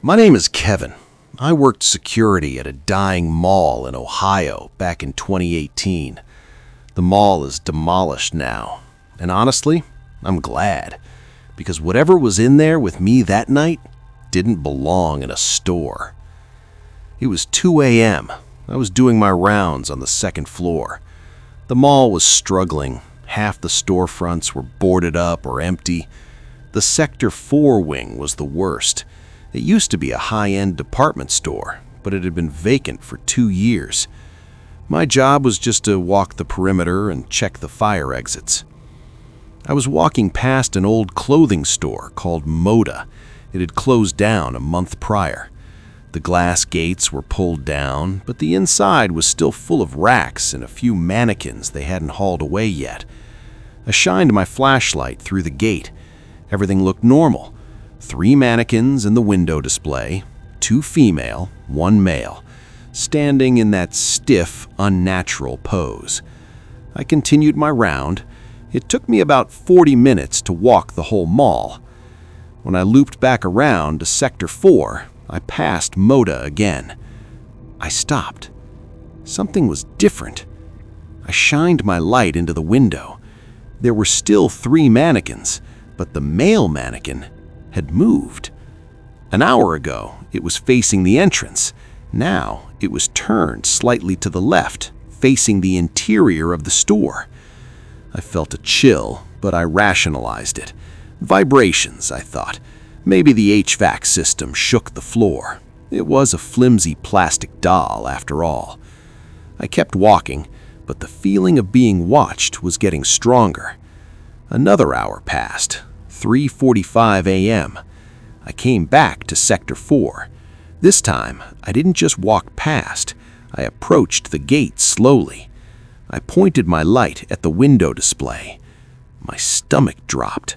My name is Kevin. I worked security at a dying mall in Ohio back in 2018. The mall is demolished now, and honestly, I'm glad, because whatever was in there with me that night didn't belong in a store. It was 2 a.m. I was doing my rounds on the second floor. The mall was struggling. Half the storefronts were boarded up or empty. The Sector 4 wing was the worst. It used to be a high-end department store, but it had been vacant for 2 years. My job was just to walk the perimeter and check the fire exits. I was walking past an old clothing store called Moda. It had closed down a month prior. The glass gates were pulled down, but the inside was still full of racks and a few mannequins they hadn't hauled away yet. I shined my flashlight through the gate. Everything looked normal. 3 mannequins in the window display, 2 female, 1 male, standing in that stiff, unnatural pose. I continued my round. It took me about 40 minutes to walk the whole mall. When I looped back around to Sector 4, I passed Moda again. I stopped. Something was different. I shined my light into the window. There were still 3 mannequins, but the male mannequin had moved. An hour ago, it was facing the entrance. Now, it was turned slightly to the left, facing the interior of the store. I felt a chill, but I rationalized it. Vibrations, I thought. Maybe the HVAC system shook the floor. It was a flimsy plastic doll, after all. I kept walking, but the feeling of being watched was getting stronger. Another hour passed. 3:45 a.m. I came back to Sector 4. This time, I didn't just walk past. I approached the gate slowly. I pointed my light at the window display. My stomach dropped.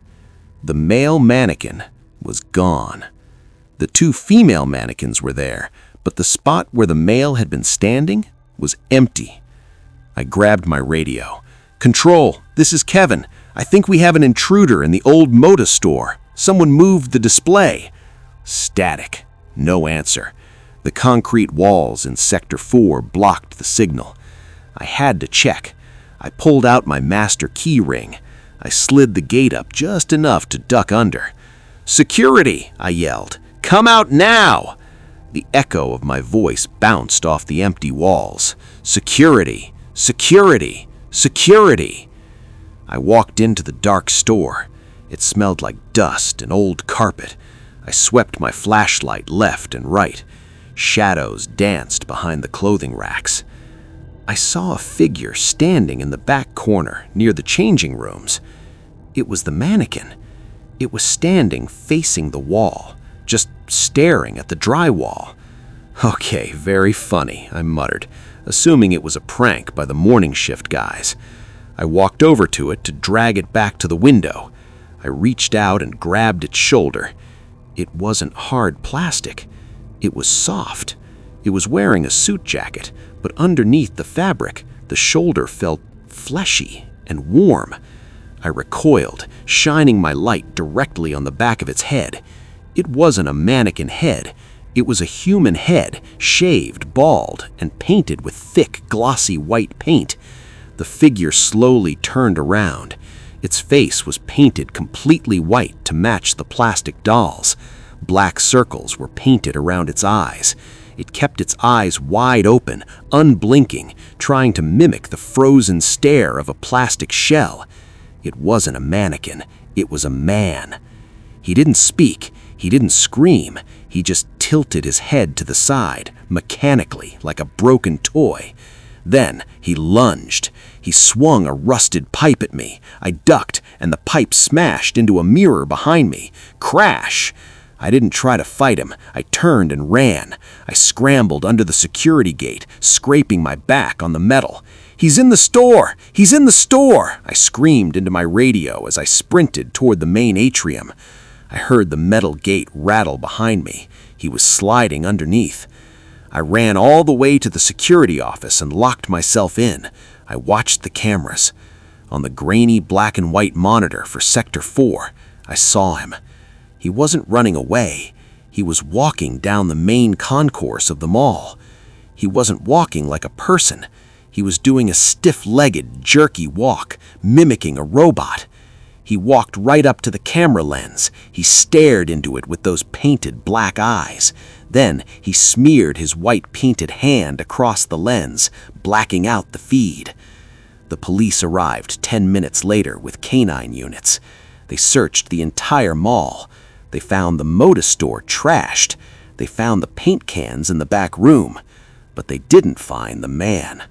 The male mannequin was gone. The 2 female mannequins were there, but the spot where the male had been standing was empty. I grabbed my radio. "Control, this is Kevin. I think we have an intruder in the old Moda store. Someone moved the display." Static. No answer. The concrete walls in Sector 4 blocked the signal. I had to check. I pulled out my master key ring. I slid the gate up just enough to duck under. "Security!" I yelled. "Come out now!" The echo of my voice bounced off the empty walls. "Security! Security! Security!" I walked into the dark store. It smelled like dust and old carpet. I swept my flashlight left and right. Shadows danced behind the clothing racks. I saw a figure standing in the back corner near the changing rooms. It was the mannequin. It was standing facing the wall, just staring at the drywall. "Okay, very funny," I muttered, assuming it was a prank by the morning shift guys. I walked over to it to drag it back to the window. I reached out and grabbed its shoulder. It wasn't hard plastic. It was soft. It was wearing a suit jacket, but underneath the fabric, the shoulder felt fleshy and warm. I recoiled, shining my light directly on the back of its head. It wasn't a mannequin head. It was a human head, shaved, bald, and painted with thick, glossy white paint. The figure slowly turned around. Its face was painted completely white to match the plastic dolls. Black circles were painted around its eyes. It kept its eyes wide open, unblinking, trying to mimic the frozen stare of a plastic shell. It wasn't a mannequin. It was a man. He didn't speak. He didn't scream. He just tilted his head to the side, mechanically, like a broken toy. Then he lunged. He swung a rusted pipe at me. I ducked, and the pipe smashed into a mirror behind me. Crash! I didn't try to fight him. I turned and ran. I scrambled under the security gate, scraping my back on the metal. "He's in the store! He's in the store!" I screamed into my radio as I sprinted toward the main atrium. I heard the metal gate rattle behind me. He was sliding underneath. I ran all the way to the security office and locked myself in. I watched the cameras. On the grainy black and white monitor for Sector 4, I saw him. He wasn't running away. He He was walking down the main concourse of the mall. He wasn't walking like a person. He was doing a stiff-legged, jerky walk, mimicking a robot. He walked right up to the camera lens. He stared into it with those painted black eyes. Then he smeared his white painted hand across the lens, blacking out the feed. The police arrived 10 minutes later with canine units. They searched the entire mall. They found the Moda store trashed. They found the paint cans in the back room. But they didn't find the man.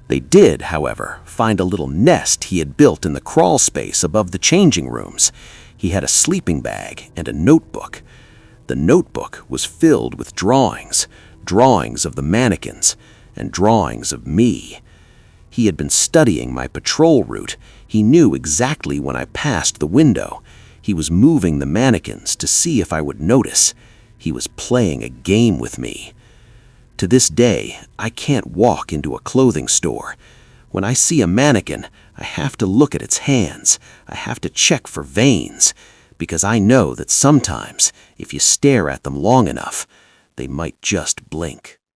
They did, however, find a little nest he had built in the crawl space above the changing rooms. He had a sleeping bag and a notebook. The notebook was filled with drawings of the mannequins, and drawings of me. He had been studying my patrol route. He knew exactly when I passed the window. He was moving the mannequins to see if I would notice. He was playing a game with me. To this day, I can't walk into a clothing store. When I see a mannequin, I have to look at its hands. I have to check for veins, because I know that sometimes, if you stare at them long enough, they might just blink.